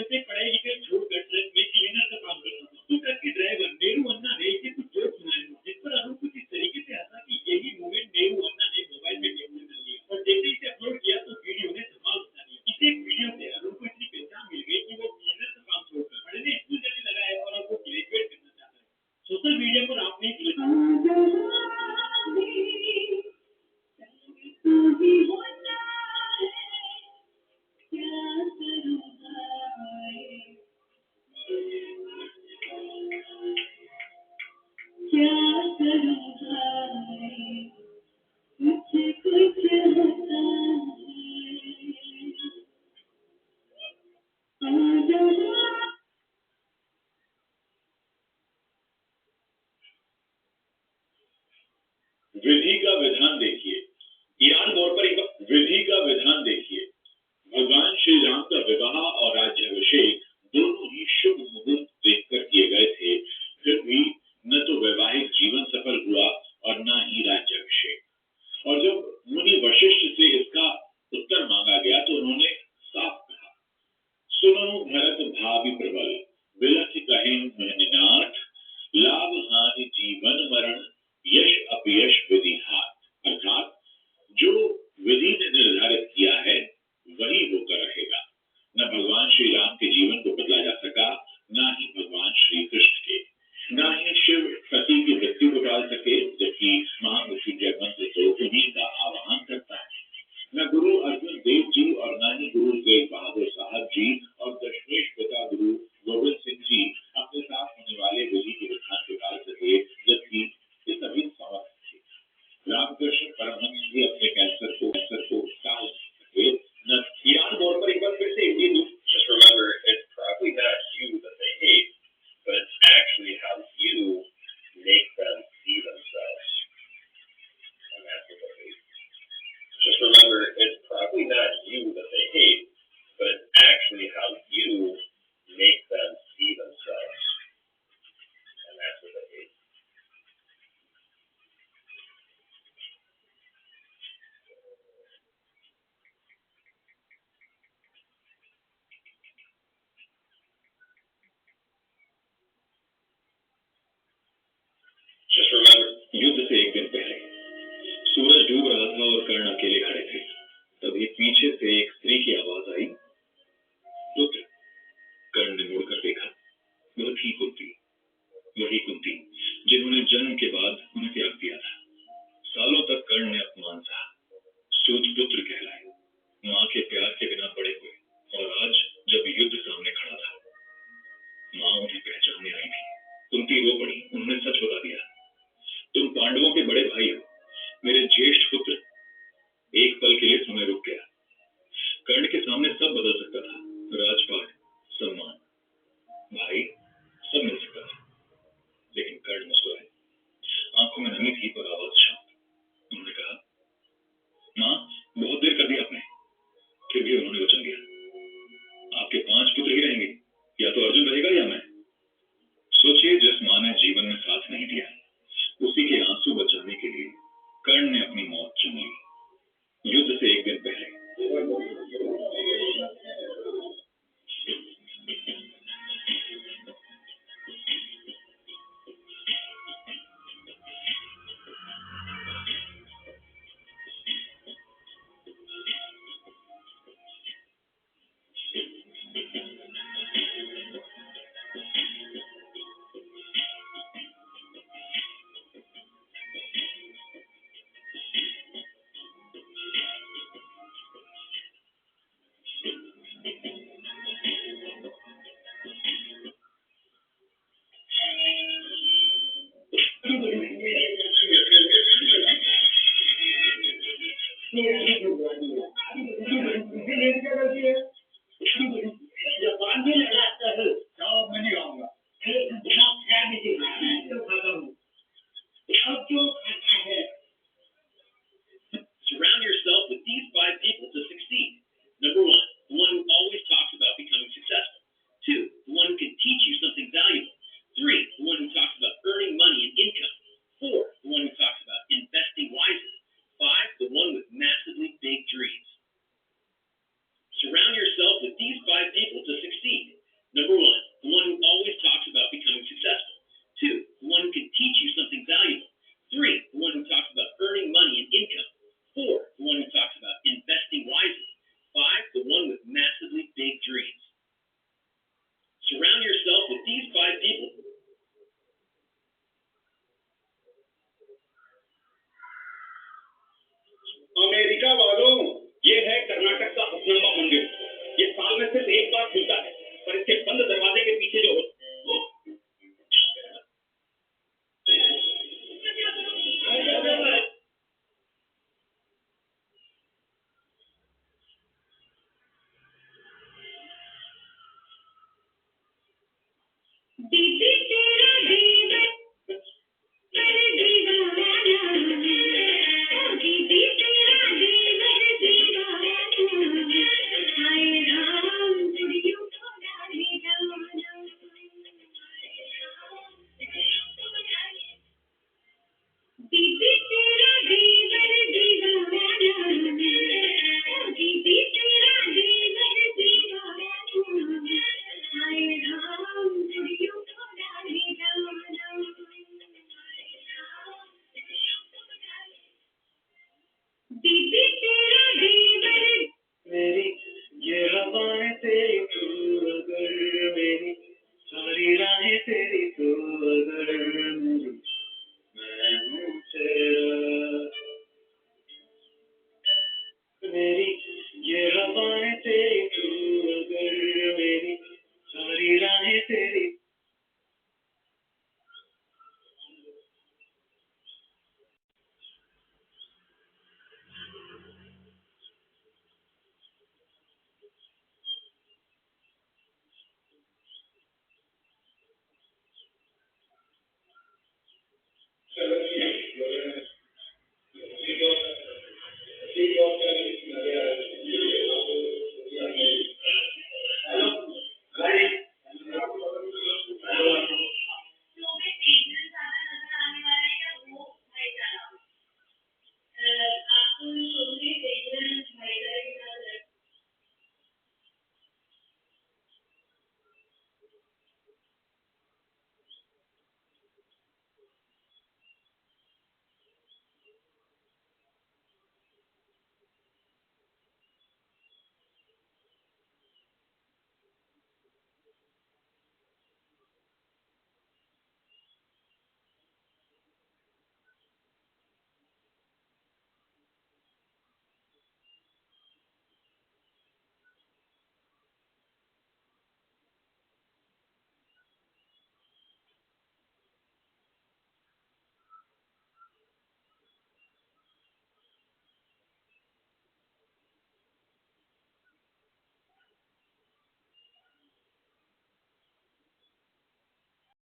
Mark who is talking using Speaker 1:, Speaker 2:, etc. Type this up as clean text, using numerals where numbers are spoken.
Speaker 1: से पढ़ाई लिखाई छोड़कर ट्रक में क्लीनर का काम करता था। तो ट्रक के ड्राइवर नेहरू अन्ना ने इसे कुछ जोक सुनाए, जिस पर अनूप कुछ इस तरीके से हंसा कि यही मोमेंट नेहरू अन्ना ने मोबाइल में कैप्चर कर लिया और जैसे इसे अपलोड किया तो वीडियो ने धमाल मचा दिया। इस एक वीडियो से अनूप को इतनी पहचान मिल गई कि वो क्लीनर का काम छोड़कर पढ़ने स्कूल जाने लगा है और अब वो ग्रेजुएट करना चाहता है। सोशल मीडिया पर आपने विधि का विधान देखिए। ईरान दौर पर विधि का विधान देखिए। भगवान श्री राम का विवाह और राज्याभिषेक दोनों ही शुभ मुहूर्त देखकर किए गए थे, फिर भी न तो वैवाहिक जीवन सफल हुआ और न ही राज्याभिषेक। और जब मुनि वशिष्ठ से इसका उत्तर मांगा गया तो उन्होंने साफ कहा, सुनो भरत भावि प्रबल, बिलख कहें महनिनाथ, लाभ हानि जीवन मरण, यश अपयश विधि हाथ। अर्थात जो विधि ने निर्धारित किया है वही होकर रहेगा। न भगवान श्री राम के जीवन को बदला जा सका, न ही भगवान श्री कृष्ण के। न ही शिव सती की मृत्यु को टाल सके, जबकि महामृत्युंजय मंत्र तो उन्हीं का आह्वान करता है। न गुरु अर्जुन देव जी और न ही गुरु तेग बहादुर साहब जी और दशमेश पिता गुरु गोविंद सिंह जी अपने साथ होने वाले विधि के विधान को टाल सके, जबकि ये सभी समर्थ थे। रामकृष्ण परमहंस भी अपने कैंसर को टाल सके। न ईरान दौर पर एक बार फिर से Indian just remember it's probably not you that they hate, but it's actually how you make them see themselves. And that's what they hate. Just remember it's probably not you that they hate, but it's actually how you make them see themselves. And that's what they hate. Just remember, युद्ध से एक दिन पहले सूरज डूब रहा था और कर्ण अकेले खड़े थे। तभी पीछे से एक स्त्री की आवाज